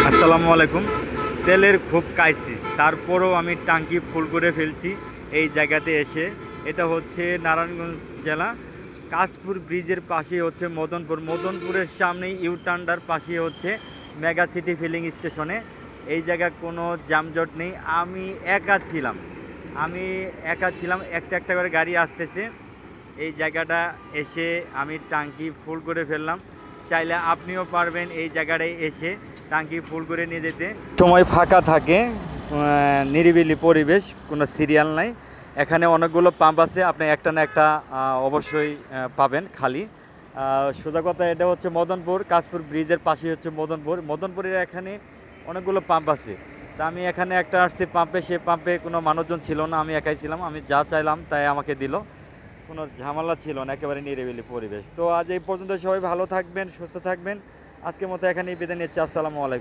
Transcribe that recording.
আসসালামু আলাইকুম। তেলের খুব ক্রাইসিস, তারপরও আমি ট্যাঙ্কি ফুল করে ফেলছি এই জায়গাতে এসে। এটা হচ্ছে নারায়ণগঞ্জ জেলা, কাশপুর ব্রিজের পাশেই হচ্ছে মদনপুর। মদনপুরের সামনেই ইউটার্নটার পাশেই হচ্ছে মেগা সিটি ফিলিং স্টেশনে। এই জায়গায় কোনো যানজট নেই। আমি একা ছিলাম, একটা একটা করে গাড়ি আসতেছে। এই জায়গাটা এসে আমি ট্যাঙ্কি ফুল করে ফেললাম। চাইলে আপনিও পারবেন এই জায়গাটায় এসে ট্যাঙ্কি ফুল করে নিয়ে যেতে। সময় ফাঁকা থাকে, নিরিবিলি পরিবেশ, কোনো সিরিয়াল নাই। এখানে অনেকগুলো পাম্প আছে, আপনি একটা না একটা অবশ্যই পাবেন খালি। সোজা কথা, এটা হচ্ছে মদনপুর, কাশপুর ব্রিজের পাশে হচ্ছে মদনপুরের এখানে অনেকগুলো পাম্প আছে। তা আমি এখানে একটা আসছি পাম্পে, সে পাম্পে কোনো মানুষজন ছিল না, আমি একাই ছিলাম। আমি যা চাইলাম তাই আমাকে দিল, কোনো ঝামেলা ছিল না, একেবারে নিরিবিলি পরিবেশ। তো আজ এই পর্যন্ত, সবাই ভালো থাকবেন, সুস্থ থাকবেন। আজকের মতো এখানেই বিদায় নিচ্ছি। আসসালামু আলাইকুম।